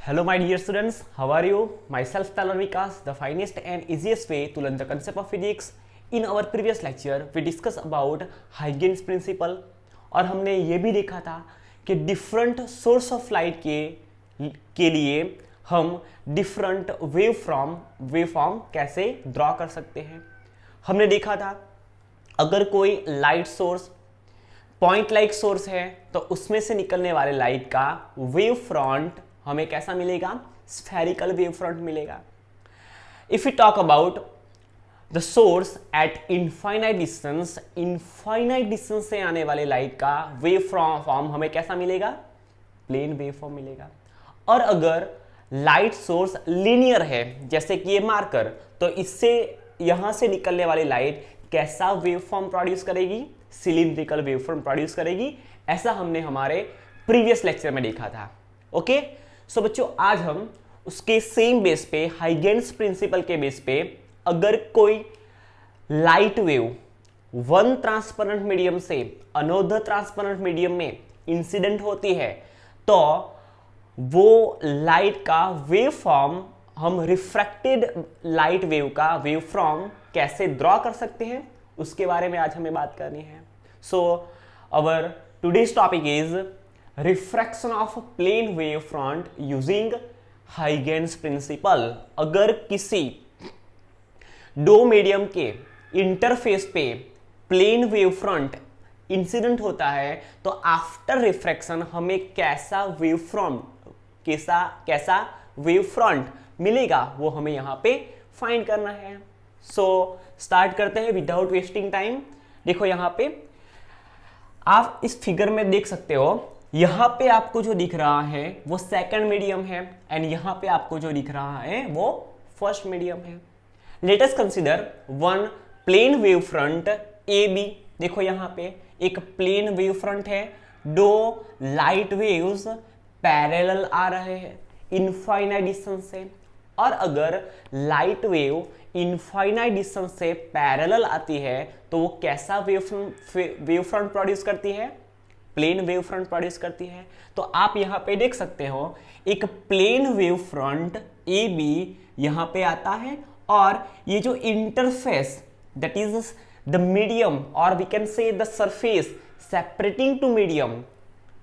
Hello my dear students, how are you? Myself Talon Vikas, the finest and easiest way to learn the concept of physics. In our previous lecture, we discussed about Huygens principle और हमने ये भी देखा था कि different source of light के लिए हम डिफरेंट वेवफॉर्म कैसे ड्रॉ कर सकते हैं। हमने देखा था अगर कोई light source point like source है तो उसमें से निकलने वाले लाइट का वेव फ्रंट हमें कैसा मिलेगा, स्फेरिकल वेव फ्रंट मिलेगा। If you talk about the source eight infinite distance से आने वाले लाइट का वेव फॉर्म हमें कैसा मिलेगा, प्लेन वेव फॉर्म मिलेगा। और अगर लाइट सोर्स लीनियर है जैसे कि ये मार्कर, तो इससे यहां से निकलने वाली लाइट कैसा वेव फॉर्म प्रोड्यूस करेगी, सिलिंड्रिकल वेव फॉर्म प्रोड्यूस करेगी। ऐसा हमने हमारे प्रीवियस लेक्चर में देखा था। ओके सो बच्चों, आज हम उसके सेम बेस पे, हाइगेन्स प्रिंसिपल के बेस पे, अगर कोई light wave one transparent medium से अनदर ट्रांसपेरेंट मीडियम में इंसिडेंट होती है तो वो लाइट का वेव फॉर्म हम रिफ्रैक्टेड लाइट वेव का वेव फॉर्म कैसे ड्रॉ कर सकते हैं, उसके बारे में आज हमें बात करनी है। So our today's topic is refraction of plane wave front using Huygens principle. अगर किसी दो मीडियम के इंटरफेस पे प्लेन वेव फ्रंट इंसिडेंट होता है तो आफ्टर रिफ्रैक्शन हमें कैसा वेव फ्रंट मिलेगा वो हमें यहां पे फाइंड करना है। सो स्टार्ट करते हैं विदाउट वेस्टिंग टाइम। देखो यहां पे आप इस फिगर में देख सकते हो, यहां पे आपको जो दिख रहा है वो सेकंड मीडियम है एंड यहां पे आपको जो दिख रहा है वो फर्स्ट मीडियम है। Let us consider one plane wave front A B. देखो यहां पे एक प्लेन वेव फ्रंट है, दो लाइट वेव्स पैरेलल आ रहे हैं इनफाइनाइट डिस्टेंस से। और अगर लाइट वेव इनफाइनाइट डिस्टेंस से पैरेलल आती है तो वो कैसा वेव फ्रंट प्रोड्यूस करती है, प्लेन वेव फ्रंट प्रोड्यूस करती है। तो आप यहां पे देख सकते हो एक plane wave front A B यहां पे आता है और ये जो interface that is the medium और we can say the surface separating two medium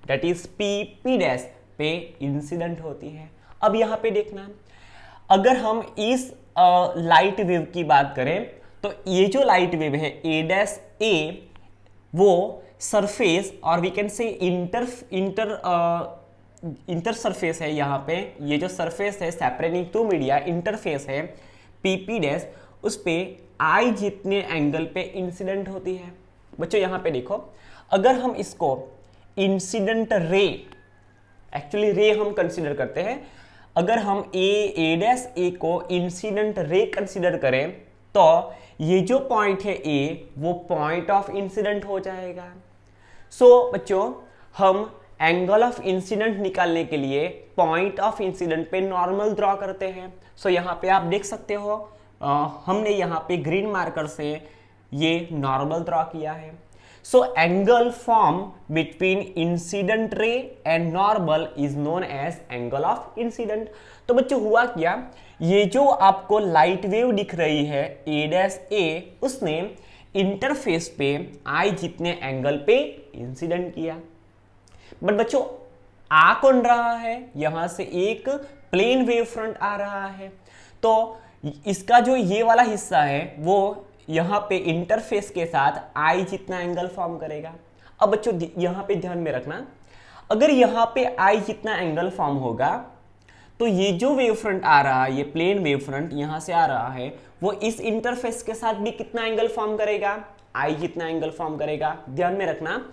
that is P dash पे इंसिडेंट होती है। अब यहां पे देखना, अगर हम इस लाइट वेव की बात करें तो ये जो लाइट वेव है ए डैश ए, वो सरफेस और we can say inter surface है। यहाँ पे ये जो सरफेस है सेपरेटिंग टू मीडिया इंटरफेस है पी डैश, उस पे आई जितने एंगल पे इंसिडेंट होती है। बच्चों यहाँ पे देखो, अगर हम इसको इंसिडेंट रे, एक्चुअली रे हम कंसीडर करते हैं, अगर हम ए डैश ए को इंसिडेंट रे कंसीडर करें तो ये जो पॉइंट है ए वो पॉइंट ऑफ इंसिडेंट हो जाएगा। सो बच्चों, हम एंगल ऑफ इंसिडेंट निकालने के लिए पॉइंट ऑफ इंसिडेंट पे नॉर्मल ड्रॉ करते हैं। सो यहाँ पे आप देख सकते हो हमने यहाँ पे ग्रीन मार्कर से ये नॉर्मल ड्रॉ किया है। So angle form between incident ray and normal is known as angle of incident. तो बच्चों हुआ क्या, ये जो आपको लाइट वेव दिख रही है ए डैश ए, उसने इंटरफेस पे आई जितने एंगल पे इंसिडेंट किया। बट बच्चों आ कौन रहा है, यहां से एक प्लेन वेव फ्रंट आ रहा है, तो इसका जो ये वाला हिस्सा है वो यहां पे इंटरफेस के साथ आई जितना एंगल फॉर्म करेगा। अब बच्चों यहां पे ध्यान में रखना, अगर यहां पे आई जितना एंगल फॉर्म होगा तो ये जो वेव फ्रंट आ रहा है, ये प्लेन वेव फ्रंट यहां से आ रहा है, वो इस इंटरफेस के साथ भी कितना एंगल फॉर्म करेगा, आई जितना एंगल फॉर्म करेगा। ध्यान में रखना,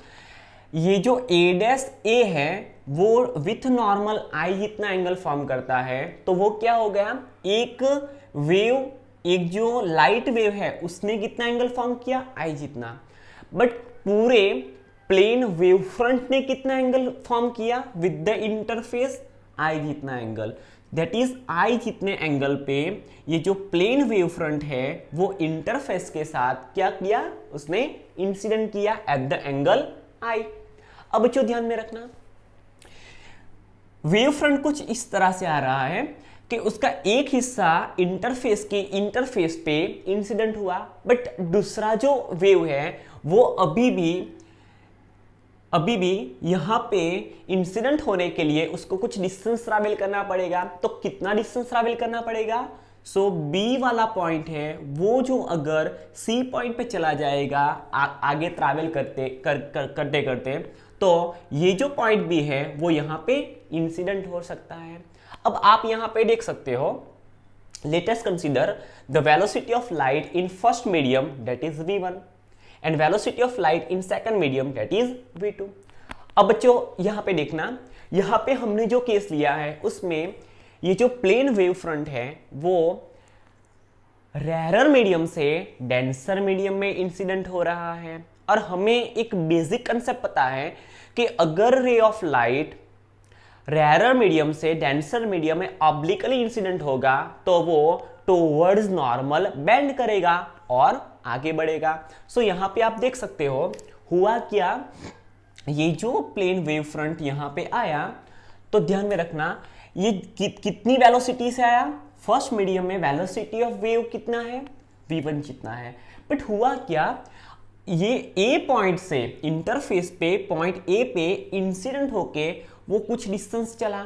ये जो ए डैश ए है वो विथ नॉर्मल आई जितना एंगल फॉर्म करता है, तो वो क्या हो गया, एक वेव, एक जो लाइट वेव है उसने कितना एंगल फॉर्म किया, आई जितना। बट पूरे प्लेन वेव फ्रंट ने कितना एंगल फॉर्म किया विद द इंटरफेस, आई जितना एंगल। दैट इज आई जितने एंगल पे ये जो प्लेन वेव फ्रंट है वो इंटरफेस के साथ क्या किया, उसने इंसिडेंट किया एट द एंगल आई। अब बच्चों ध्यान में रखना, वेव फ्रंट कुछ इस तरह से आ रहा है कि उसका एक हिस्सा इंटरफेस पे इंसिडेंट हुआ, बट दूसरा जो वेव है वो अभी भी यहाँ पे इंसिडेंट होने के लिए उसको कुछ डिस्टेंस ट्रैवल करना पड़ेगा। तो कितना डिस्टेंस ट्रैवल करना पड़ेगा? सो बी वाला पॉइंट है वो जो अगर सी पॉइंट पे चला जाएगा आगे ट्रैवल करते करते तो ये जो पॉइंट बी है वो यहाँ पे इंसिडेंट हो सकता है। अब आप यहाँ पे देख सकते हो, let us consider the velocity of light in first medium, that is v1, and velocity of light in second medium, that is v2। अब बच्चों यहाँ पे देखना, यहाँ पे हमने जो केस लिया है उसमें ये जो प्लेन वेव फ्रंट है वो रेयरर मीडियम से डेंसर मीडियम में इंसिडेंट हो रहा है। और हमें एक बेसिक कंसेप्ट पता है कि अगर रे ऑफ लाइट रेयरर मीडियम से डेंसर मीडियम में ऑब्लिकली इंसिडेंट होगा तो वो टुवर्ड्स नॉर्मल बेंड करेगा और आगे बढ़ेगा। सो यहां पे आप देख सकते हो हुआ क्या, ये जो प्लेन वेव फ्रंट यहां पे आया तो ध्यान में रखना ये कितनी वेलोसिटी से आया। फर्स्ट मीडियम में वेलोसिटी ऑफ वेव कितना है? v1 जितना है। बट हुआ क्या, ये ए पॉइंट से इंटरफेस पे पॉइंट ए पे इंसिडेंट होके वो कुछ डिस्टेंस चला।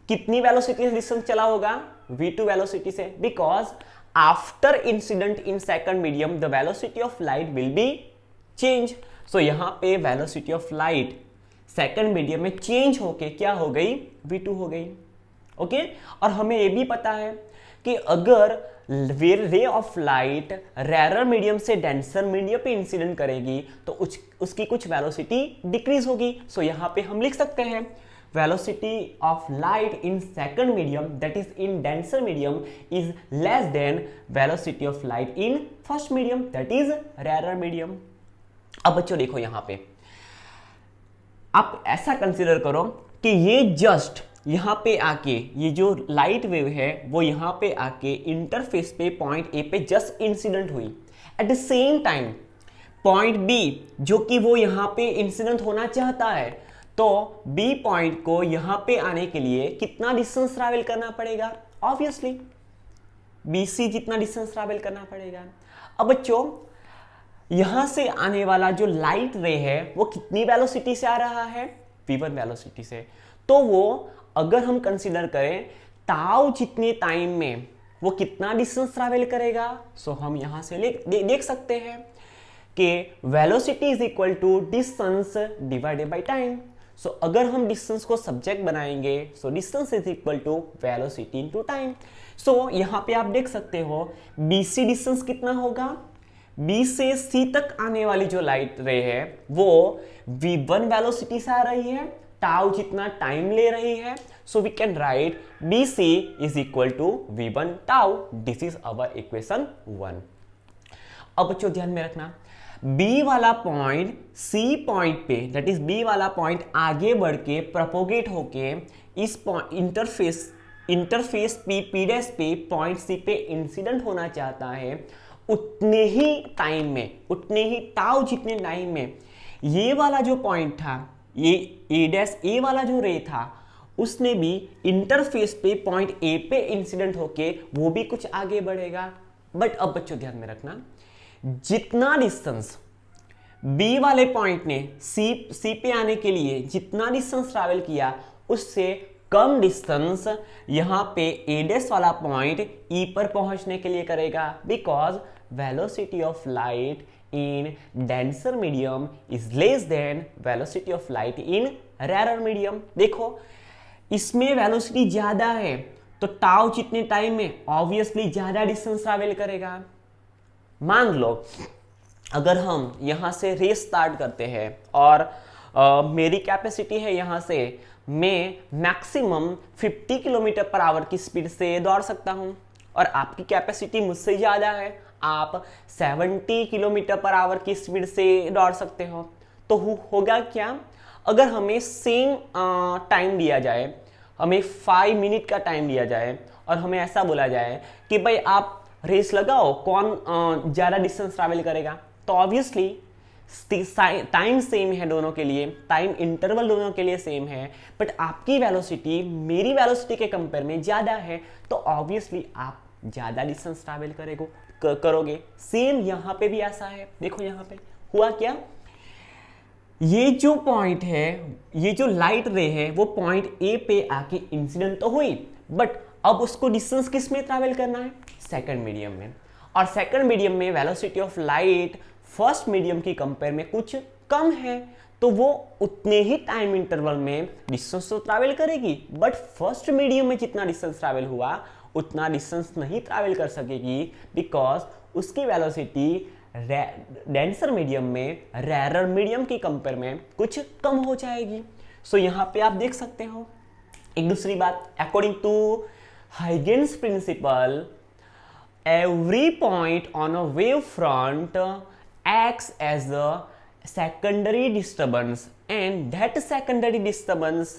कितनी वेलोसिटी से डिस्टेंस चला होगा? v2 वेलोसिटी से, because after incident in second medium the velocity of light will be change. So यहां पे velocity of light second medium में चेंज होके क्या हो गई? v2 हो गई। ओके और हमें ये भी पता है कि अगर रे ऑफ लाइट रेयरर मीडियम से डेंसर मीडियम पे इंसिडेंट करेगी तो उसकी कुछ वेलोसिटी डिक्रीज होगी। सो यहां पे हम लिख सकते हैं velocity of light in second medium, that is in denser medium, is less than velocity of light in first medium, that is rarer medium। अब बच्चों देखो यहां पे आप ऐसा कंसीडर करो कि ये जस्ट यहां पे आके ये जो लाइट वेव है वो यहां पे आके इंटरफेस पे पॉइंट ए पे जस्ट इंसिडेंट हुई। At the same time point B जो कि वो यहां पे इंसिडेंट होना चाहता है, तो बी पॉइंट को यहां पे आने के लिए कितना डिस्टेंस ट्रैवल करना पड़ेगा? ऑब्वियसली बीसी जितना डिस्टेंस ट्रैवल करना पड़ेगा। अब बच्चों यहां से आने वाला जो लाइट रे है वो कितनी वेलोसिटी से आ रहा है? v1 वेलोसिटी से। तो वो अगर हम कंसीडर करें ताऊ जितने टाइम में वो कितना डिस्टेंस ट्रैवल करेगा, सो हम यहां से देख सकते हैं कि velocity is equal to distance divided by time. So अगर हम डिस्टेंस को सब्जेक्ट बनाएंगे so distance is equal to velocity into time. So यहां पे आप देख सकते हो BC डिस्टेंस कितना होगा? B से C तक आने वाली जो लाइट रे है वो v1 वेलोसिटी से आ रही है, टाउ जितना टाइम ले रही है। So we can write BC is equal to v1 tau. This is our equation 1। अब बच्चों ध्यान में रखना B वाला पॉइंट C पॉइंट पे, दैट इज B वाला पॉइंट आगे बढ़ के प्रोपोगेट होके इस इंटरफेस P डैश पे पॉइंट C पे इंसिडेंट होना चाहता है। उतने ही टाइम में, उतने ही टाउ जितने टाइम में ये वाला जो पॉइंट था, ये ए डैश ए वाला जो रे था उसने भी इंटरफेस पे पॉइंट ए पे इंसिडेंट होके वो भी कुछ आगे बढ़ेगा। बट अब बच्चों ध्यान में रखना जितना डिस्टेंस बी वाले पॉइंट ने सी पे आने के लिए जितना डिस्टेंस ट्रैवल किया उससे कम डिस्टेंस यहां पे ए डैश वाला पॉइंट ई पर पहुंचने के लिए करेगा, because velocity of light in denser medium is less than velocity of light in rarer medium। देखो इसमें वेलोसिटी ज्यादा है तो टाउ जितने टाइम में ऑब्वियसली ज्यादा डिस्टेंस ट्रैवल करेगा। मान लो अगर हम यहां से रेस स्टार्ट करते हैं और मेरी कैपेसिटी है यहां से मैं मैक्सिमम 50 किलोमीटर पर आवर की स्पीड से दौड़ सकता हूं और आपकी कैपेसिटी मुझसे ज्यादा है, आप 70 किलोमीटर पर आवर की स्पीड से दौड़ सकते हो। तो होगा क्या, अगर हमें सेम टाइम दिया जाए, हमें 5 मिनट का टाइम दिया जाए और हमें ऐसा बोला जाए कि भाई आप रेस लगाओ कौन ज़्यादा डिस्टेंस ट्रैवल करेगा, तो ऑब्वियसली टाइम सेम है दोनों के लिए, टाइम इंटरवल दोनों के लिए सेम है, बट आपकी वेलोसिटी मेरी वेलोसिटी के कंपेयर में ज़्यादा है, तो ऑब्वियसली आप ज़्यादा डिस्टेंस ट्रैवल करोगे। सेम यहाँ पे भी ऐसा है। देखो यहाँ पे हुआ क्या, ये जो पॉइंट है, ये जो लाइट रे है वो पॉइंट ए पे आके इंसिडेंट तो हुई, बट अब उसको डिस्टेंस किस में ट्रैवल करना है, सेकंड मीडियम में। और सेकंड मीडियम में velocity of light first medium की कंपेयर में कुछ कम है, तो वो उतने ही टाइम इंटरवल में डिस्टेंस तो ट्रैवल करेगी, बट फर्स्ट मीडियम में जितना डिस्टेंस ट्रैवल हुआ उतना डिस्टेंस नहीं ट्रैवल कर सकेगी, बिकॉज उसकी वेलोसिटी डेंसर मीडियम में रेरर मीडियम की कंपेयर में कुछ कम हो जाएगी। सो यहाँ पे आप देख सकते हो एक दूसरी बात, according to Huygens principle, every point on a wave front acts as a secondary disturbance, and that secondary disturbance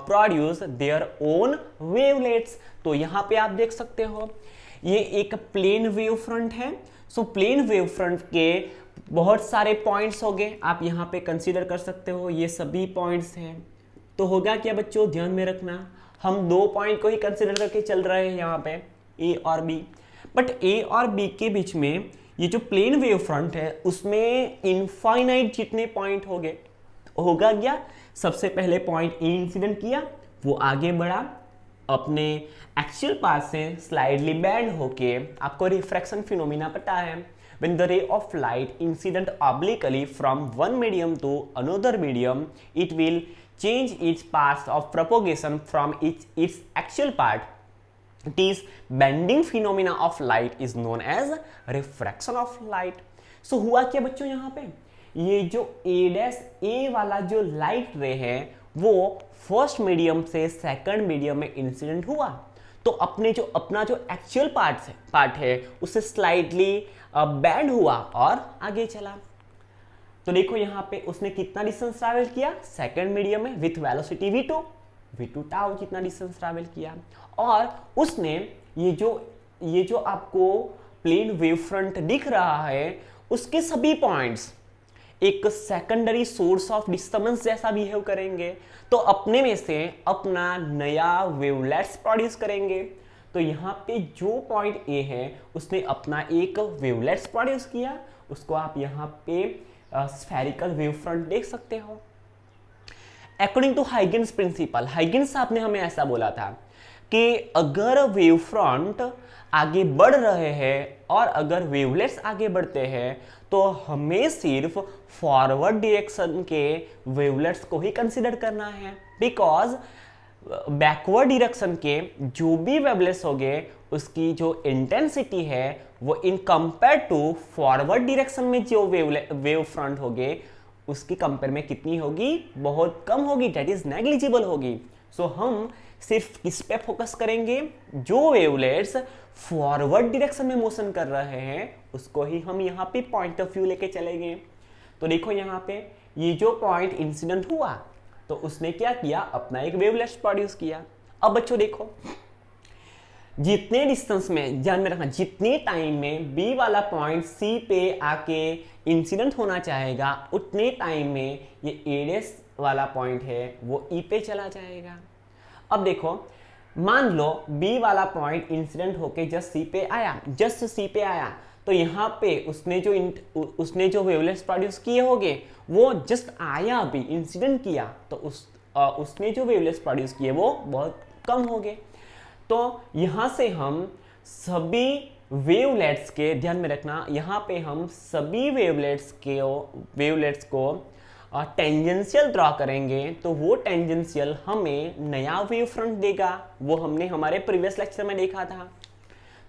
produce their own wavelets। तो यहाँ पे आप देख सकते हो ये एक प्लेन वेव फ्रंट है। सो प्लेन वेव फ्रंट के बहुत सारे पॉइंट्स हो गए, आप यहाँ पे कंसीडर कर सकते हो, ये सभी पॉइंट्स हैं। तो होगा क्या बच्चों, ध्यान में रखना, हम दो पॉइंट को ही कंसीडर करके चल रहे हैं यहाँ पे, ए और बी, बट ए और बी के बीच में ये जो प्लेन वेव फ्रंट है उसमें इनफाइनाइट जितने पॉइंट हो गए, होगा क्या, सबसे पहले पॉइंट ए इंसिडेंट किया, वो आगे बढ़ा, अपने एक्चुअल पाथ से स्लाइडली बैंड होके, आपको रिफ्रैक्शन फिनोमिना पता है, when the ray of light incident obliquely from one medium to another medium, it will change its path of propagation from its actual path. It is bending phenomena of light is known as refraction of light। So हुआ क्या बच्चों, यहाँ पे ये जो A' वाला जो light रे है वो फर्स्ट मीडियम से सेकंड मीडियम में इंसिडेंट हुआ, तो अपना जो एक्चुअल पार्ट है उससे स्लाइटली बैंड हुआ और आगे चला। तो देखो यहाँ पे उसने कितना डिस्टेंस ट्रैवल किया, सेकंड मीडियम में विथ वेलोसिटी v2 टाउ जितना डिस्टेंस ट्रैवल किया, और उसने ये जो आपको प्लेन वेव फ्रंट दिख रहा है उसके सभी पॉइंट्स एक सेकेंडरी सोर्स ऑफ डिस्टर्बेंस जैसा बिहेव करेंगे, तो अपने में से अपना नया वेवलेट्स प्रोड्यूस करेंगे। तो यहाँ पे जो पॉइंट ए है उसने अपना एक वेवलेट्स प्रोड्यूस किया, उसको आप यहाँ पे स्फेरिकल वेव फ्रंट देख सकते हो। अकॉर्डिंग टू हाइगेन्स प्रिंसिपल, हाइगेन्स साहब ने हमें ऐसा बोला था कि अगर वेव फ्रंट आगे बढ़ रहे हैं और अगर वेवलेट्स आगे बढ़ते हैं तो हमें सिर्फ फॉरवर्ड डायरेक्शन के वेवलेट्स को ही कंसीडर करना है, बिकॉज बैकवर्ड डायरेक्शन के जो भी वेवलेट्स होंगे उसकी जो इंटेंसिटी है वो in compare to forward direction में जो वेव फ्रंट होंगे उसकी कंपेयर में कितनी होगी, बहुत कम होगी, डेट इज नेग्लिजिबल होगी। सो हम सिर्फ किस पे फोकस करेंगे, जो वेवलेट्स फॉरवर्ड डायरेक्शन में मोशन कर रहे हैं उसको ही हम यहाँ पे पॉइंट ऑफ व्यू लेके चलेंगे। तो देखो यहाँ पे ये जो पॉइंट इंसिडेंट हुआ तो उसने क्या किया, अपना एक वेवलेट्स प्रोड्यूस किया। अब बच्चों देखो जितने डिस्टेंस में, ध्यान में रखना, जितने टाइम में बी वाला पॉइंट सी पे आके इंसिडेंट होना चाहेगा उतने टाइम में ये एडेस वाला पॉइंट है वो ई पे चला जाएगा। अब देखो मान लो बी वाला पॉइंट इंसिडेंट होके जस्ट सी पे आया, तो यहाँ पे उसने जो वेवलेट्स प्रोड्यूस किए होंगे वो जस्ट आया, अभी इंसिडेंट किया, तो उसने जो वेवलेट्स प्रोड्यूस किए वो बहुत कम हो गए। तो यहाँ से हम सभी वेवलेट्स के, ध्यान में रखना, यहाँ पे हम सभी वेवलेट्स को टेंजेंशियल ड्रॉ करेंगे, तो वो टेंजेंशियल हमें नया वेव फ्रंट देगा, वो हमने हमारे प्रीवियस लेक्चर में देखा था।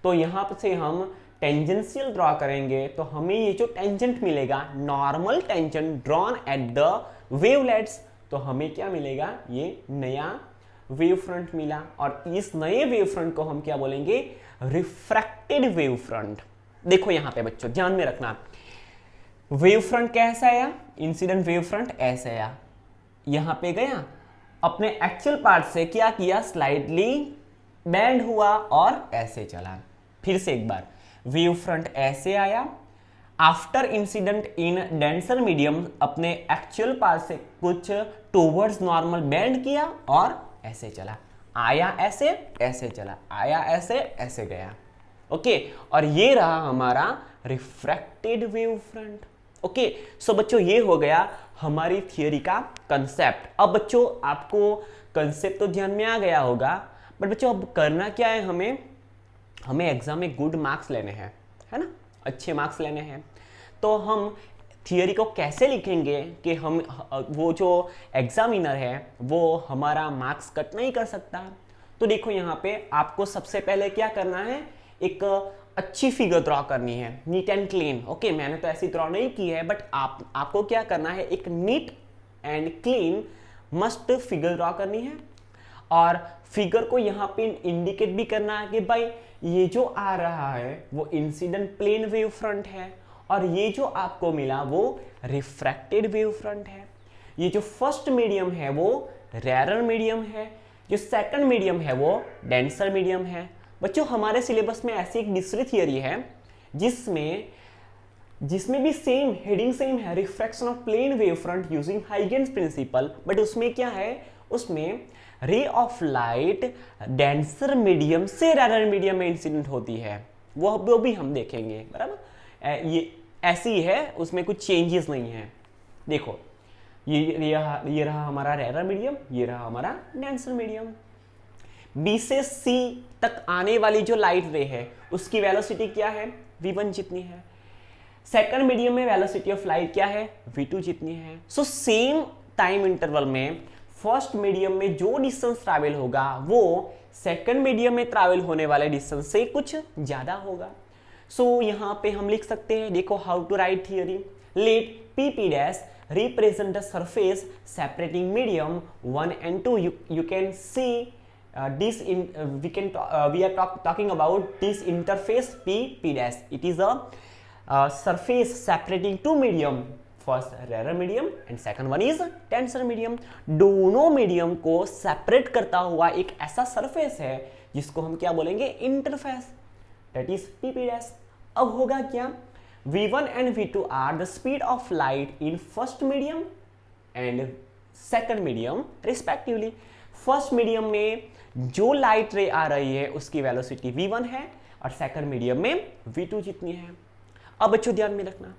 तो यहाँ से हम टेंजेंशियल ड्रॉ करेंगे तो हमें ये जो टेंजेंट मिलेगा, normal tangent drawn at the wavelets, तो हमें क्या मिलेगा, ये नया वेव फ्रंट मिला, और इस नए वेव फ्रंट को हम क्या बोलेंगे, रिफ्रैक्टेड वेव फ्रंट। देखो यहाँ पे बच्चों ध्यान में रखना, वेव फ्रंट कैसा आया, इंसिडेंट वेव फ्रंट ऐसे आया, यहां पे गया, अपने एक्चुअल पार्ट से क्या किया, स्लाइडली बैंड हुआ और ऐसे चला। फिर से एक बार, वेव फ्रंट ऐसे आया, after incident in denser medium अपने एक्चुअल पाथ से कुछ टूवर्ड्स नॉर्मल बेंड किया और ऐसे चला, आया ऐसे ऐसे चला, आया ऐसे ऐसे गया। ओके, और ये रहा हमारा रिफ्रैक्टेड वेव फ्रंट। ओके, सो बच्चों ये हो गया हमारी थियोरी का कंसेप्ट। अब बच्चों आपको कंसेप्ट तो ध्यान में आ गया होगा, बट बच्चों अब करना क्या है, हमें एग्जाम में गुड मार्क्स लेने हैं, है ना, अच्छे मार्क्स लेने हैं। तो हम थियोरी को कैसे लिखेंगे कि हम वो जो एग्जामिनर है वो हमारा मार्क्स कट नहीं कर सकता। तो देखो यहाँ पे आपको सबसे पहले क्या करना है, एक अच्छी फिगर ड्रॉ करनी है, नीट एंड क्लीन। ओके, मैंने तो ऐसी ड्रॉ नहीं की है, बट आपको क्या करना है, एक नीट एंड क्लीन मस्त फिगर ड्रॉ करनी है। और फिगर को यहाँ पे इंडिकेट भी करना है कि भाई ये जो आ रहा है वो इंसिडेंट प्लेन वेव फ्रंट है, और ये जो आपको मिला वो रिफ्रैक्टेड वेव फ्रंट है। ये जो फर्स्ट मीडियम है वो रेयर मीडियम है, जो सेकंड मीडियम है वो डेंसर मीडियम है। बच्चों हमारे सिलेबस में ऐसी एक दूसरी थियरी है जिसमें भी सेम हेडिंग सेम है, refraction of plane wave front using Huygens principle, but उसमें क्या है, उसमें ray of light denser medium से रेयर मीडियम में इंसिडेंट होती है। वो भी हम देखेंगे, बराबर। ये ऐसी है, उसमें कुछ चेंजेस नहीं है। देखो ये रहा हमारा रेयर मीडियम, ये रहा हमारा डेंसर मीडियम। बी से सी तक आने वाली जो लाइट रे है उसकी वेलोसिटी क्या है, v1 जितनी है। सेकंड मीडियम में वेलोसिटी ऑफ लाइट क्या है, v2 जितनी है। सो सेम टाइम इंटरवल में फर्स्ट मीडियम में जो डिस्टेंस ट्रैवल होगा वो सेकंड मीडियम में ट्रैवल होने वाले डिस्टेंस से कुछ ज्यादा होगा। सो यहां पे हम लिख सकते हैं, देखो how to write theory, let PP dash represent the surface separating medium 1 and 2. You can see this in we are talking about this interface P dash. It is a surface separating two medium, first rarer medium and second one is denser medium. दोनों medium को separate करता हुआ एक ऐसा surface है जिसको हम क्या बोलेंगे, interface, that is PP dash. अब होगा क्या, v1 and v2 are the speed of light in first medium and second medium respectively. First medium में जो लाइट रे आ रही है उसकी वेलोसिटी v1 है और सेकंड मीडियम में v2 जितनी है। अब बच्चों ध्यान में रखना,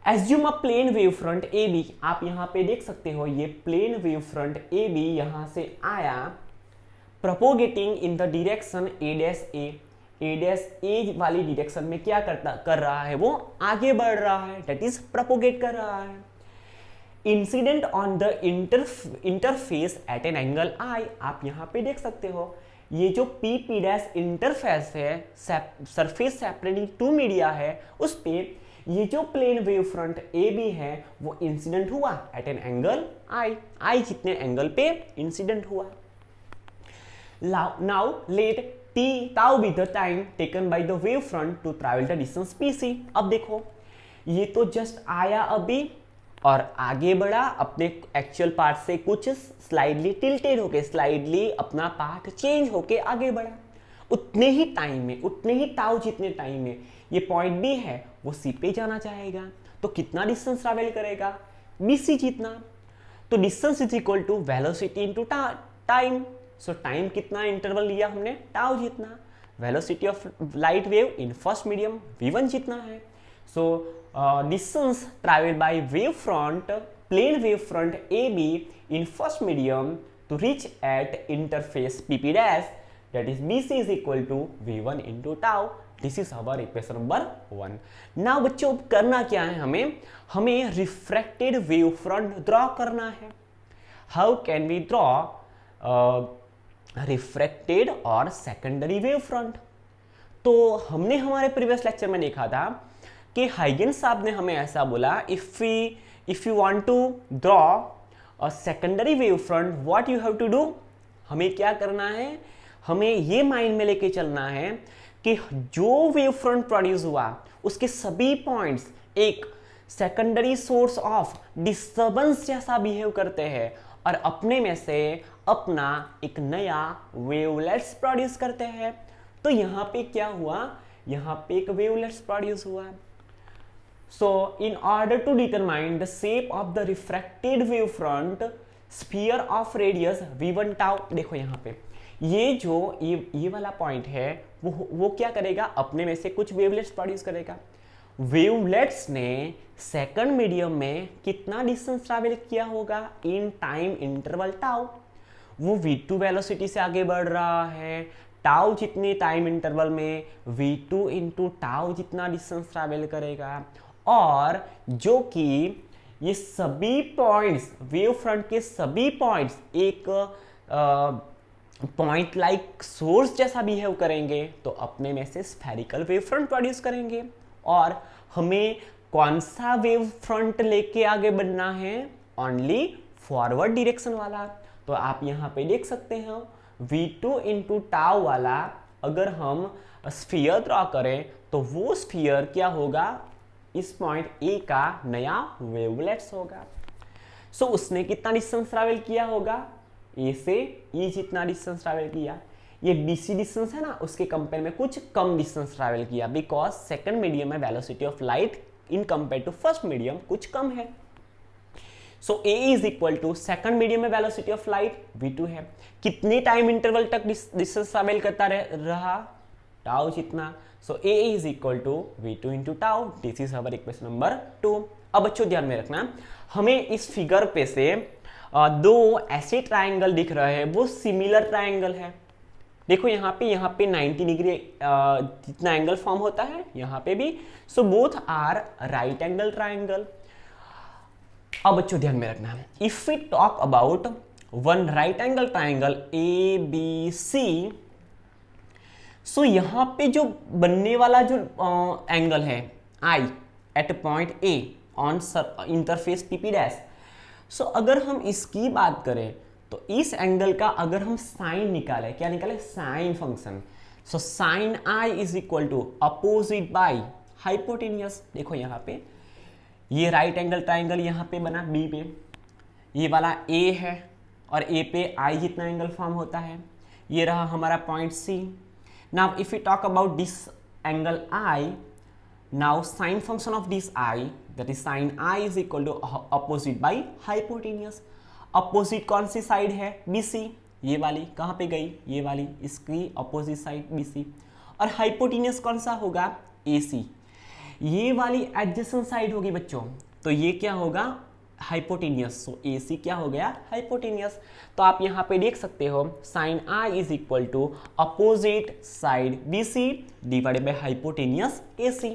assume a plane wave front A B, आप यहां पे देख सकते हो ये plane wave front A B यहां से आया, propagating in the direction A dash A वाली डायरेक्शन में क्या कर रहा है, वो आगे बढ़ रहा है, दैट इज प्रोपोगेट कर रहा है। Incident on the interface at an angle I, आप यहां पे देख सकते हो ये जो PP डैश इंटरफेस है, सरफेस सेपरेटिंग टू मीडिया है, उस पे ये जो प्लेन वेव फ्रंट AB है वो इंसिडेंट हुआ एट एन एंगल आई जितने एंगल पे इंसिडेंट हुआ। Now let tau be the time taken by the wave front to travel the distance PC. अब देखो ये तो जस्ट आया अभी और आगे बढ़ा अपने एक्चुअल पार्ट से कुछ स्लाइडली टिल्टेड होके, स्लाइडली अपना पार्ट चेंज होके आगे बढ़ा, उतने ही टाइम में, उतने ही टाउ जितने टाइम में ये पॉइंट B है वो C पे जाना चाहेगा, तो कितना डिस्टेंस ट्रैवल करेगा, BC जितना। तो distance is equal to velocity into time. So time कितना इंटरवल लिया हमने, टाउ जितना। Velocity of light wave in first medium v1 जितना है। So distance travel by wave front, plane wave front AB in first medium to reach at interface PP dash, that is BC is equal to v1 into tau. This is our equation number 1। Now बच्चों करना क्या है, हमें refracted wave front draw करना है। How can we draw refracted और secondary wave front? तो हमने हमारे प्रीवियस लेक्चर में देखा था कि हाइगेन्स साहब ने हमें ऐसा बोला, if you want to draw a secondary wave front what you have to do, हमें क्या करना है, हमें ये माइंड में लेके चलना है कि जो वेव फ्रंट प्रोड्यूस हुआ उसके सभी पॉइंट्स एक सेकेंडरी सोर्स ऑफ डिस्टर्बेंस जैसा बिहेव करते हैं और अपने में से अपना एक नया वेवलेट्स प्रोड्यूस करते हैं। तो यहाँ पे क्या हुआ, यहाँ पे एक वेवलेट्स प्रोड्यूस हुआ। So in order to determine the shape of the refracted wave front sphere of radius v1 tau, देखो यहाँ पे ये जो ये वाला पॉइंट है वो क्या करेगा, अपने में से कुछ वेवलेट्स प्रोड्यूस करेगा। वेवलेट्स ने सेकंड मीडियम में कितना डिस्टेंस ट्रैवल किया होगा इन टाइम इंटरवल टाउ, वो v2 वेलोसिटी से आगे बढ़ रहा है, टाउ जितने टाइम इंटरवल में v2 इंटू टाउ जितना डिस्टेंस ट्रैवल करेगा, और जो कि ये सभी पॉइंट्स वेव फ्रंट के सभी पॉइंट्स एक पॉइंट लाइक सोर्स जैसा बिहेव करेंगे, तो अपने में से स्फेरिकल वेव फ्रंट प्रोड्यूस करेंगे। और हमें कौन सा वेव फ्रंट लेके आगे बढ़ना है, ओनली फॉरवर्ड डायरेक्शन वाला। तो आप यहाँ पे देख सकते हैं v2 इंटू टाउ वाला अगर हम स्फीयर ड्रॉ करें तो वो स्फीयर क्या होगा, इस पॉइंट ए का नया वेवलेट्स होगा। सो उसने कितना डिस्टेंस ट्रैवल किया होगा, ए से ई जितना डिस्टेंस ट्रैवल किया, ये BC डिस्टेंस है ना, उसके कंपेयर में कुछ कम डिस्टेंस ट्रैवल किया, बिकॉज सेकंड मीडियम में velocity of light in compare to first medium कुछ कम है। So A is equal to second medium में वेलोसिटी ऑफ लाइट v2 है, कितने टाइम इंटरवल तक डिस्टेंस ट्रैवल करता रहा, टाउ जितना। So A is equal to v2 into tau, this is our equation number 2। अब बच्चों ध्यान में रखना, हमें इस फिगर पे से दो ऐसे ट्राइंगल दिख रहे हैं, वो सिमिलर ट्राइंगल है। देखो यहाँ पे 90 डिग्री जितना एंगल फॉर्म होता है, यहाँ पे भी। So both are right angle triangle. अब बच्चों ध्यान में रखना है, if we talk about one right angle triangle ABC, so यहाँ पे जो बनने वाला जो एंगल है I at point A on interface PP dash, so अगर हम इसकी बात करें तो इस एंगल का अगर हम साइन निकाले, क्या निकाले, sine function. So sine I is equal to opposite by hypotenuse. देखो यहाँ पे ये राइट एंगल ट्राइंगल यहाँ पे बना B पे, ये वाला A है और A पे I जितना एंगल फॉर्म होता है, ये रहा हमारा point C। Now if you talk about this angle I, now sine function of this I, that is sin I is equal to opposite by hypotenuse। Opposite कौन सी side है, BC, ये वाली कहाँ पे गई, ये वाली, इसकी अपोजिट साइड BC। और हाइपोटेनियस कौन सा होगा, AC, ये वाली एडजेसेंट साइड होगी बच्चों, तो ये क्या होगा, हाइपोटेनियस। सो AC क्या हो गया, हाइपोटेनियस। तो आप यहाँ पे देख सकते हो sine I is equal to opposite side BC divided by hypotenuse AC।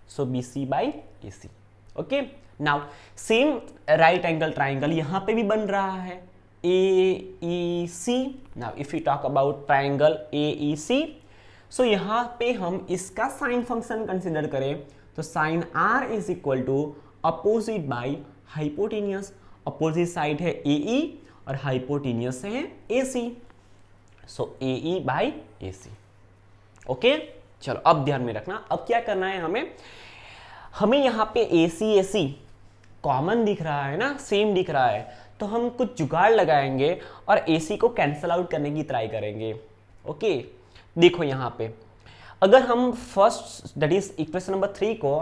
So BC by AC। Okay, now same right angle triangle यहाँ पे भी बन रहा है AEC। Now if you talk about triangle AEC, so यहाँ पे हम इसका साइन फंक्शन कंसिडर करें तो sine R is equal to opposite by hypotenuse. Opposite side है AE और हाइपोटेनियस है AC, so AE by AC। Okay, चलो अब ध्यान में रखना, अब क्या करना है हमें यहाँ पे AC कॉमन दिख रहा है ना, सेम दिख रहा है, तो हम कुछ जुगाड़ लगाएंगे और AC को कैंसल आउट करने की ट्राई करेंगे। ओके, देखो यहाँ पे अगर हम first that is equation number 3 को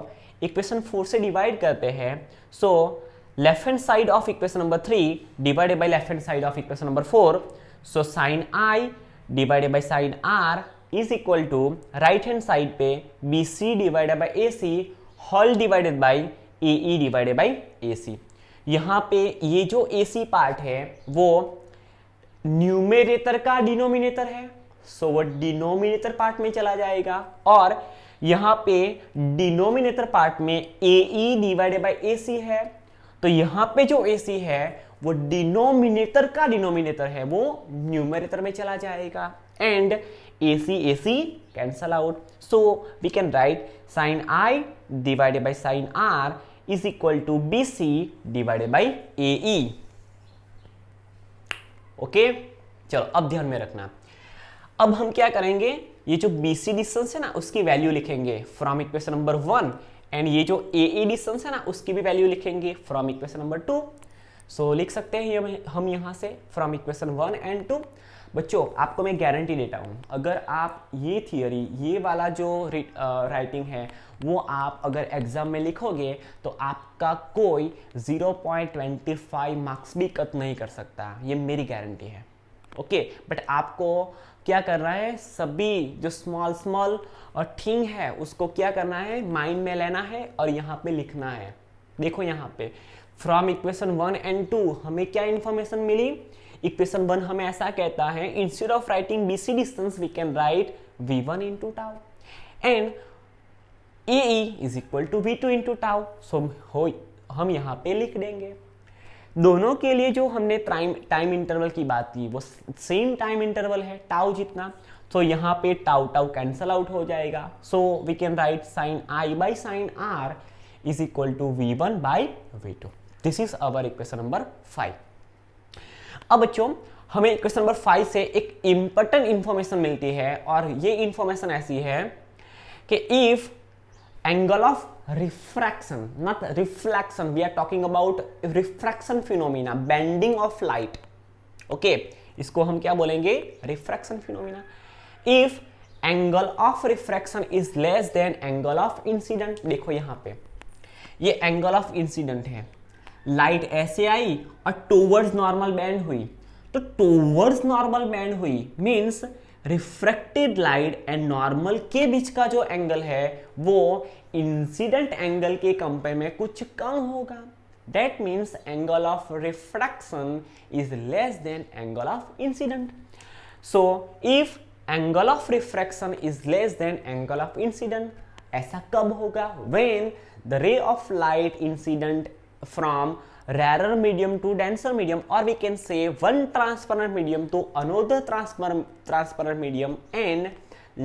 इक्वेशन 4 से डिवाइड करते हैं, so left hand side of equation number 3 divided by left hand side of equation number 4, so sine I divided by sine R is equal to right hand side पे BC divided by AC whole divided by AE divided by AC। यहाँ पे ये जो AC part है वो numerator का denominator है, सो वो डिनोमिनेटर पार्ट में चला जाएगा, और यहाँ पे डिनोमिनेटर पार्ट में AE डिवाइडेड बाई AC है, तो यहाँ पे जो AC है वो डिनोमिनेटर का डिनोमिनेटर है, वो न्यूमेरेटर में चला जाएगा, and AC cancel out, so we can write sin I divided by sin R is equal to BC divided by AE। Okay, चलो अब ध्यान में रखना, अब हम क्या करेंगे, ये जो BC डिस्टेंस है ना उसकी वैल्यू लिखेंगे फ्रॉम इक्वेशन नंबर 1, एंड ये जो AE डिस्टेंस है ना उसकी भी वैल्यू लिखेंगे फ्रॉम इक्वेशन नंबर 2। सो लिख सकते हैं हम यहाँ से फ्रॉम इक्वेशन 1 एंड 2। बच्चों आपको मैं गारंटी देता हूँ, अगर आप ये थियरी, ये वाला जो राइटिंग है वो आप अगर एग्जाम में लिखोगे तो आपका कोई 0.25 मार्क्स भी कट नहीं कर सकता, ये मेरी गारंटी है। ओके, बट आपको क्या करना है, सभी जो स्मॉल स्मॉल और थिंग है उसको क्या करना है, माइंड में लेना है और यहाँ पे लिखना है। देखो यहाँ पे फ्रॉम इक्वेशन 1 एंड 2 हमें क्या इंफॉर्मेशन मिली। इक्वेशन 1 हमें ऐसा कहता है, instead of writing BC distance we can write V1 into tau and AE is equal to V2 into tau. So हम यहाँ पे लिख देंगे। दोनों के लिए जो हमने टाइम इंटरवल की बात की वो सेम टाइम इंटरवल है, टाउ जितना, तो यहाँ पे टाउ टाउ कैंसल आउट हो जाएगा। So we can write sine I by sine R is equal to V1 by V2। This is our equation number 5। अब बच्चों हमें इक्वेशन नंबर 5 से एक इंपॉर्टेंट इंफॉर्मेशन मिलती है और ये इंफॉर्मेशन ऐसी है कि if angle of refraction, not reflection, we are talking about refraction phenomena, bending of light. Okay, इसको हम क्या बोलेंगे, refraction phenomena. If angle of refraction is less than angle of incident, देखो यहाँ पे ये एंगल ऑफ इंसिडेंट है, light ऐसे आई और टूवर्ड्स नॉर्मल बेंड हुई, तो टूवर्ड्स नॉर्मल बेंड हुई means refracted light and normal के बीच का जो एंगल है वो इंसिडेंट एंगल के कंपेयर में कुछ कम होगा। That means angle of refraction is less than angle of incident. So if angle of refraction is less than angle of incident, ऐसा कब होगा, व्हेन द रे of light incident from rarer medium to denser medium, or we can say one transparent medium to another transparent medium, and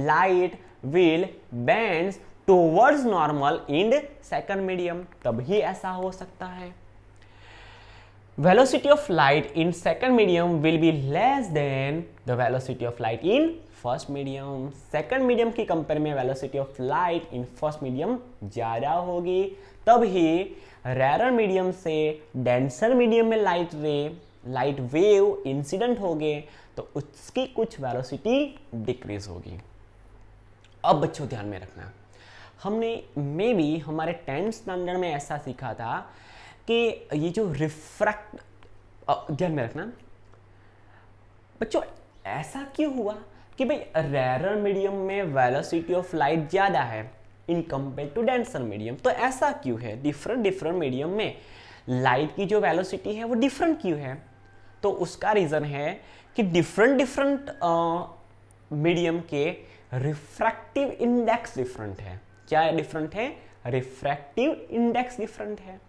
light will bends towards normal in second medium, तभी ऐसा हो सकता है। Velocity of light in second medium will be less than the velocity of light in first medium। second medium की compare में velocity of light in first medium ज़्यादा होगी, तभी रेयर मीडियम से डेंसर मीडियम में लाइट वेव इंसिडेंट हो गए तो उसकी कुछ वेलोसिटी डिक्रीज होगी। अब बच्चों ध्यान में रखना, हमने मे बी हमारे 10th स्टैंडर्ड में ऐसा सीखा था कि ये जो रिफ्रैक्ट, ध्यान में रखना बच्चों, ऐसा क्यों हुआ कि भाई रेयर मीडियम में वेलोसिटी ऑफ लाइट ज़्यादा है in compare to denser medium, तो ऐसा क्यों है, डिफरेंट मीडियम में लाइट की जो वेलोसिटी है वो डिफरेंट क्यों है। तो उसका रीज़न है कि डिफरेंट मीडियम के रिफ्रैक्टिव इंडेक्स डिफरेंट है। क्या डिफरेंट है, रिफ्रैक्टिव इंडेक्स डिफरेंट है।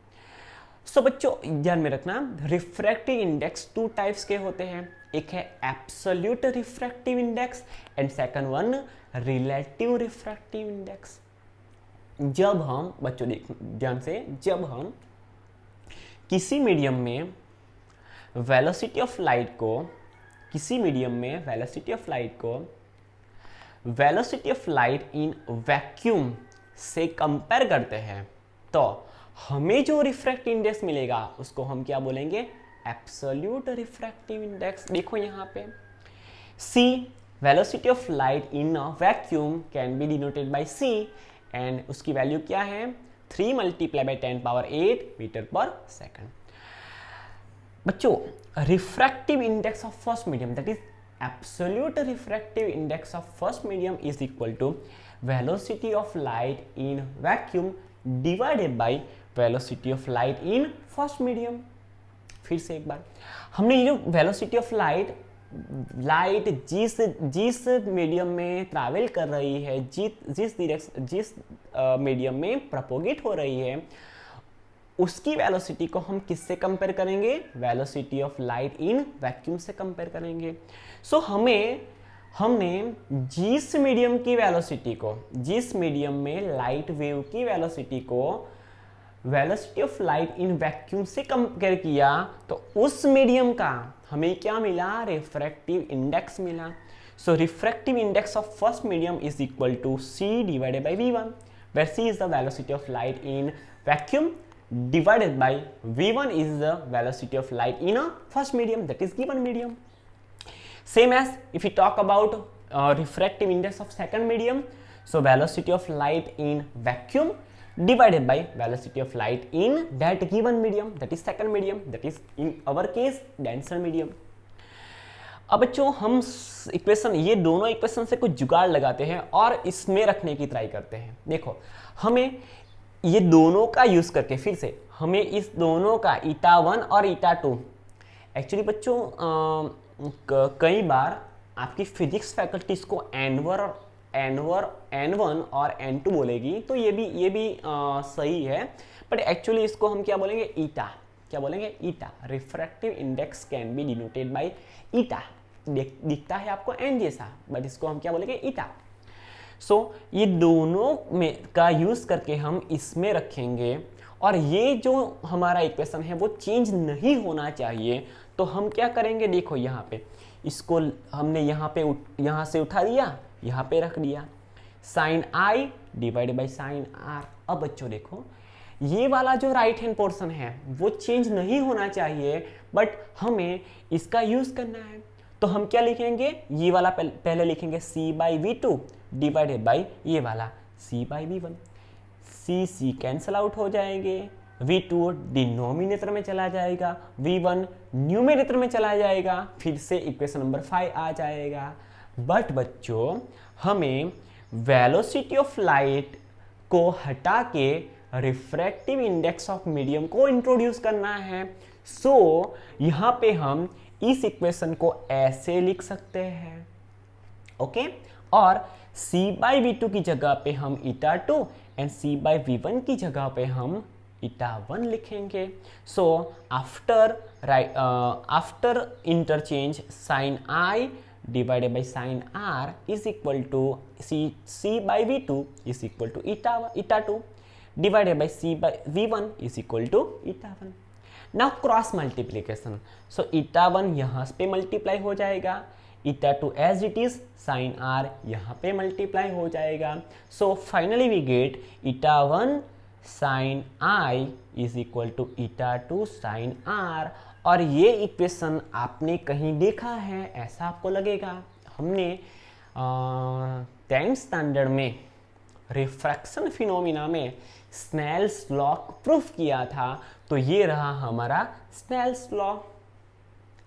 सो बच्चों ध्यान में रखना, रिफ्रैक्टिव इंडेक्स 2 टाइप्स के होते हैं, एक है absolute refractive index and second one relative refractive index. जब हम बच्चों ध्यान से, जब हम किसी मीडियम में वेलोसिटी ऑफ लाइट को, किसी मीडियम में वेलोसिटी ऑफ लाइट को velocity of light in vacuum से कंपेयर करते हैं तो हमें जो रिफ्रैक्टिव इंडेक्स मिलेगा उसको हम क्या बोलेंगे, एब्सोल्यूट रिफ्रैक्टिव इंडेक्स। देखो यहाँ पे C, velocity of light in vacuum can be denoted by C and उसकी वैल्यू क्या है, 3 multiply by 10⁸ metre per second. बच्चों refractive index of first medium, that is absolute refractive index of first medium is equal to velocity of light in vacuum divided by velocity of light in first medium. फिर से एक बार, हमने ये जो velocity of light जिस medium में travel कर रही है, जिस मीडियम में प्रोपोगेट हो रही है, उसकी वेलोसिटी को हम किससे कंपेयर करेंगे, velocity of light in vacuum से कंपेयर करेंगे। सो हमने जिस मीडियम की वेलोसिटी को, जिस मीडियम में लाइट वेव की वेलोसिटी को velocity of light in vacuum से कंपेयर किया तो उस मीडियम का हमें क्या मिला, रिफ्रैक्टिव इंडेक्स मिला। So refractive index of first medium is equal to C divided by V1, where C is the velocity of light in vacuum divided by V1 is the velocity of light in a first medium, that is given medium. Same as if we talk about refractive index of second medium, so velocity of light in vacuum divided by velocity of light in that given medium, that is second medium, that is in our case denser medium. अब बच्चों हम equation, ये दोनों equation से कुछ जुगाड़ लगाते हैं और इसमें रखने की ट्राई करते हैं. देखो हमें ये दोनों का यूज करके फिर से हमें इस दोनों का ईटा 1 और ईटा 2, एक्चुअली बच्चों कई बार आपकी फिजिक्स फैकल्टी इसको N1 और N2 बोलेगी, तो ये भी सही है, बट एक्चुअली इसको हम क्या बोलेंगे, ईटा. क्या बोलेंगे, eta. Refractive index can be denoted by eta. दिखता है आपको एन जैसा, बट इसको हम क्या बोलेंगे, ईटा. सो ये दोनों में का यूज करके हम इसमें रखेंगे, और ये जो हमारा इक्वेशन है वो चेंज नहीं होना चाहिए. तो हम क्या करेंगे, देखो यहाँ पे इसको हमने यहाँ से उठा दिया, यहाँ पे रख दिया, sine i divide by sine r. अब बच्चों देखो ये वाला जो राइट हैंड पोर्शन है वो चेंज नहीं होना चाहिए, बट हमें इसका यूज करना है. तो हम क्या लिखेंगे, ये वाला पहले लिखेंगे c by V2 divided by ये वाला c by V1. c cancel out हो जाएंगे, V2 डिनोमिनेटर में चला जाएगा, V1 न्यूमरेटर में चला जाएगा, फिर से इक्वेशन नंबर 5 आ जाएगा. बट बच्चों हमें वेलोसिटी ऑफ लाइट को हटा के रिफ्रैक्टिव इंडेक्स ऑफ मीडियम को इंट्रोड्यूस करना है. सो यहाँ पे हम इस इक्वेशन को ऐसे लिख सकते हैं, ओके. और c बाई V2 की जगह पे हम ईटा 2 एंड c बाई V1 की जगह पे हम ईटा 1 लिखेंगे. So after interchange sine i divided by sin r is equal to c by v2 is equal to eta 2 divided by c by v1 is equal to eta 1. Now cross multiplication. So eta 1 यहाँ पे multiply हो जाएगा, eta 2 as it is, sin r यहाँ पे multiply हो जाएगा. So finally we get eta 1 sin i is equal to eta 2 sin r. और ये इक्वेशन आपने कहीं देखा है, ऐसा आपको लगेगा. हमने 10th स्टैंडर्ड में रिफ्रैक्शन फिनोमिना में स्नेल्स लॉ प्रूफ किया था. तो ये रहा हमारा Snell's law.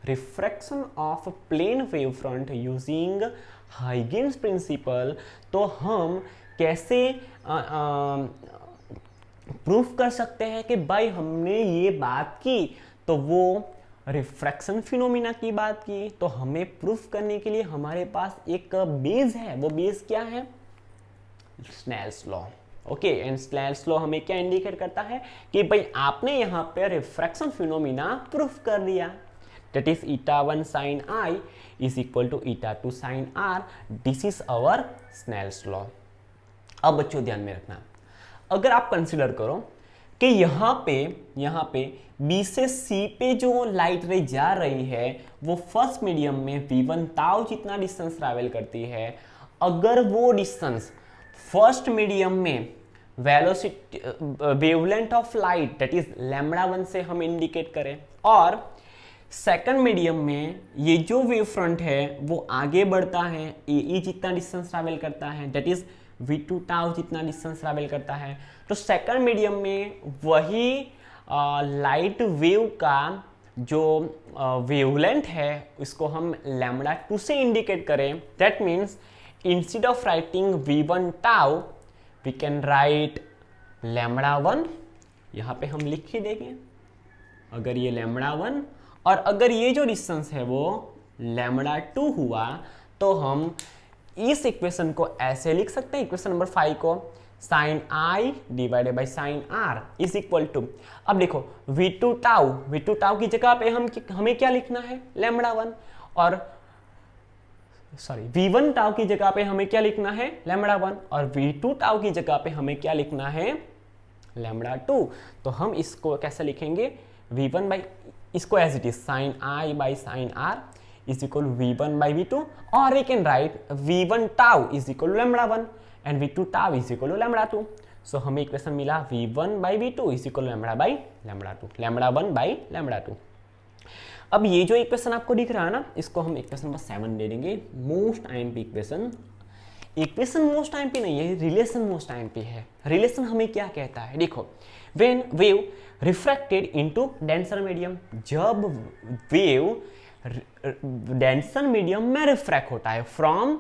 Refraction of plane wave front using Huygens principle. तो हम कैसे प्रूफ कर सकते हैं कि भाई हमने ये बात की, तो वो रिफ्रैक्शन फिनोमिना की बात की. तो हमें प्रूफ करने के लिए हमारे पास एक बेस है. वो बेस क्या है, Snell's law. Okay, and Snell's law हमें क्या इंडिकेट करता है कि भाई आपने यहाँ पे रिफ्रैक्शन फिनोमिना प्रूफ कर दिया. That is eta 1 sine i is equal to eta 2 sine r. This is our Snell's law. अब बच्चों ध्यान में रखना, अगर आप कंसिडर करो कि यहाँ पे B से C पे जो लाइट रे जा रही है वो फर्स्ट मीडियम में V1 ताउ जितना डिस्टेंस ट्रैवल करती है. अगर वो डिस्टेंस फर्स्ट मीडियम में velocity wavelength of light that is λ1 से हम इंडिकेट करें, और सेकंड मीडियम में ये जो वेव फ्रंट है वो आगे बढ़ता है, AE जितना डिस्टेंस ट्रैवल करता है, दैट इज V2 ताउ जितना डिस्टेंस ट्रैवल करता है. तो सेकंड मीडियम में वही लाइट वेव का जो वेवलेंथ है उसको हम λ2 से इंडिकेट करें. That means instead of writing V1 tau we can write λ1. यहाँ पे हम लिख ही देंगे अगर ये λ1, और अगर ये जो डिस्टेंस है वो λ2 हुआ, तो हम इस इक्वेशन को ऐसे लिख सकते हैं, इक्वेशन नंबर 5 को, sine i divided by sine r is equal to. अब देखो V2 ताउ की जगह पे हमें क्या लिखना है, λ1, और सॉरी V1 ताउ की जगह पे हमें क्या लिखना है, λ1, और V2 ताउ की जगह पे हमें क्या लिखना है, λ2. तो हम इसको कैसे लिखेंगे, V1 बाई, इसको as it is sine i by sine r is equal to V1 by V2, or we can write V1 tau is equal to λ1 and V2 tau is equal to λ2. So हमें equation मिला V1 by V2 is equal to λ by λ2, λ1 by λ2. अब ये जो equation आपको दिख रहा है ना, इसको हम इक्वेशन नंबर 7 दे देंगे। Most IMP equation, equation most IMP नहीं है, रिलेशन मोस्ट आईएमपी है। रिलेशन हमें क्या कहता है, देखो, when wave refracted into denser medium, जब वेव डेंसर मीडियम में रिफ्रैक्ट होता है, from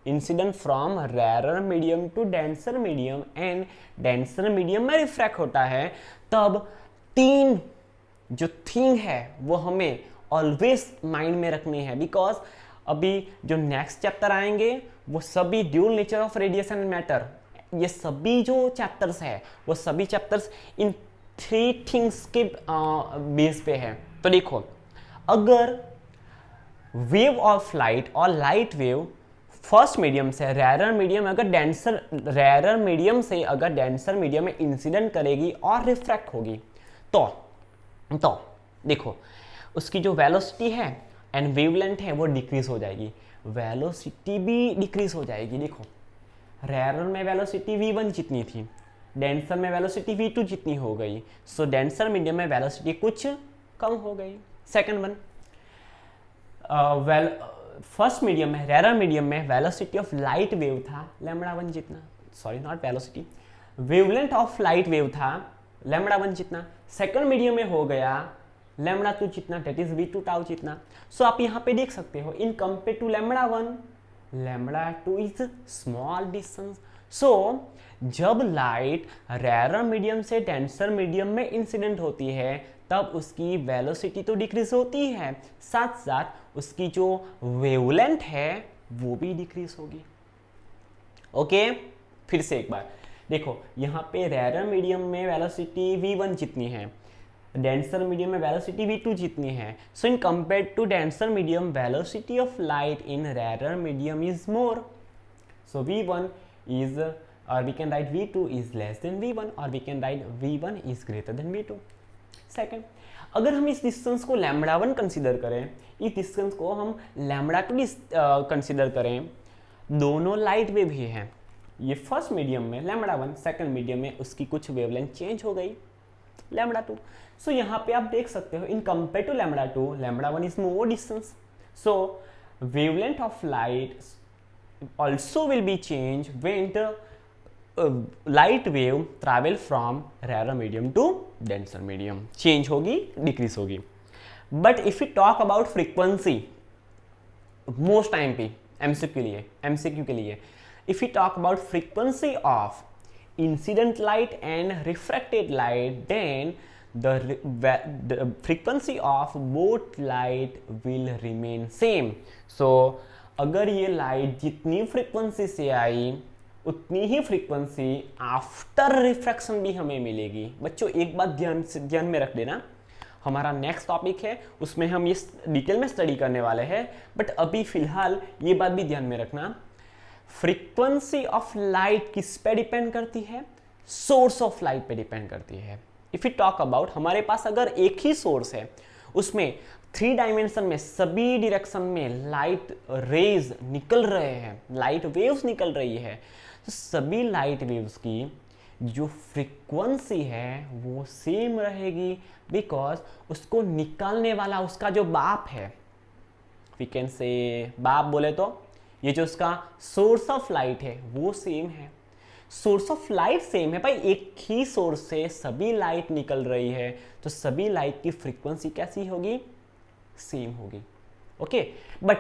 incident from rarer medium to denser medium and denser medium में रिफ्रैक्ट होता है, तब तीन जो थिंग है वो हमें ऑलवेज माइंड में रखनी है। बिकॉज अभी जो नेक्स्ट चैप्टर आएंगे वो सभी dual nature of radiation and matter, ये सभी जो चैप्टर्स है वो सभी चैप्टर्स इन 3 थिंग्स के बेस पे है। तो देखो, अगर वेव ऑफ लाइट और लाइट वेव फर्स्ट मीडियम से रेरर मीडियम अगर रेरर मीडियम से अगर डेंसर मीडियम में इंसिडेंट करेगी और रिफ्रैक्ट होगी, तो देखो उसकी जो वेलोसिटी है एंड वेवलेंथ है वो डिक्रीज हो जाएगी, वेलोसिटी भी डिक्रीज हो जाएगी। देखो, रेरर में वेलोसिटी v1 जितनी थी, डेंसर में वेलोसिटी v2 जितनी हो गई, सो डेंसर मीडियम में वेलोसिटी कुछ कम हो गई। सेकंड वन, फर्स्ट मीडियम में रेरर मीडियम में वेलोसिटी ऑफ लाइट वेव था λ1 जितना, sorry not velocity, wavelength of light wave था λ1 जितना, सेकंड मीडियम में हो गया λ2 जितना, दैट इज v2 टाउ जितना। सो आप यहाँ पे देख सकते हो, in compare to λ1 λ2 is small distance. So जब लाइट रेरर मीडियम से डेंसर मीडियम में इंसिडेंट होती है तब उसकी वेलोसिटी तो डिक्रीज होती है, साथ साथ उसकी जो वेवलेंथ है वो भी डिक्रीज होगी। ओके, फिर से एक बार देखो, यहाँ पे रेरर मीडियम में वेलोसिटी v1 जितनी है, डेंसर मीडियम में वेलोसिटी v2 जितनी है। So in compare to denser medium velocity of light in rarer medium is more, so v1 is, or we can write v2 is less than v1 or we can write v1 is greater than v2। Second, अगर हम इस distance को λ1 consider करें, इस distance को हम λ2 consider करें, दोनों लाइट वेव ही हैं। ये फर्स्ट मीडियम में λ1, सेकंड मीडियम में उसकी कुछ वेवलेंथ चेंज हो गई λ2। सो यहाँ पे आप देख सकते हो, in compare to λ2 λ1 is more distance, so wavelength of light also will be changed when the light wave travel from rarer medium to denser medium, change होगी, decrease होगी। But if we talk about frequency, most time पे MCQ के लिए if we talk about frequency of incident light and refracted light, then the frequency of both light will remain same। So अगर ये light जितनी frequency से आई उतनी ही frequency after refraction भी हमें मिलेगी। बच्चों एक बात ध्यान में रख देना, हमारा नेक्स्ट टॉपिक है उसमें हम ये डिटेल में स्टडी करने वाले हैं, बट अभी फिलहाल ये बात भी ध्यान में रखना, फ्रीक्वेंसी ऑफ लाइट किस पे डिपेंड करती है, सोर्स ऑफ लाइट पे डिपेंड करती है। इफ यू टॉक अबाउट, हमारे पास अगर एक ही सोर्स है, उसमें 3 डायमेंशन में सभी डायरेक्शन में लाइट रेज निकल रहे हैं, लाइट वेव्स निकल रही है, तो सभी लाइट वेव्स की जो फ्रीक्वेंसी है वो सेम रहेगी, बिकॉज उसको निकालने वाला उसका जो बाप है, वी कैन से बाप बोले तो ये जो उसका सोर्स ऑफ लाइट है वो सेम है। सोर्स ऑफ लाइट सेम है भाई, एक ही सोर्स से सभी लाइट निकल रही है, तो सभी लाइट की फ्रीक्वेंसी कैसी होगी, सेम होगी। ओके, बट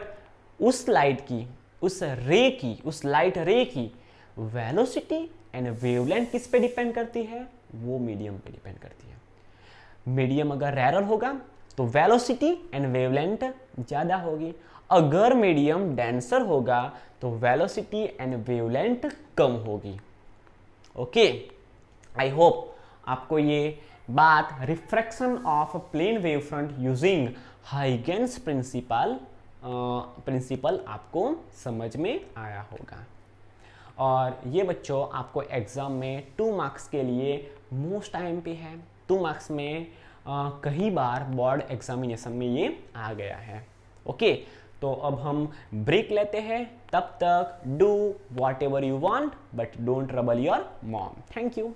उस लाइट की, उस रे की, उस लाइट रे की वेलोसिटी एंड वेवलेंथ किस पे डिपेंड करती है, वो मीडियम पे डिपेंड करती है। मीडियम अगर रेरर होगा तो वेलोसिटी एंड वेवलेंथ ज्यादा होगी, अगर मीडियम डेंसर होगा तो वेलोसिटी एंड वेवलेंथ कम होगी। ओके, आई होप आपको ये बात refraction of plane wave front using Huygens principle आपको समझ में आया होगा। और ये बच्चों आपको एग्जाम में 2 मार्क्स के लिए मोस्ट टाइम पे है, 2 मार्क्स में कई बार बोर्ड एग्जामिनेशन में ये आ गया है। ओके, तो अब हम ब्रेक लेते हैं, तब तक do what ever you want but don't trouble your mom. Thank you.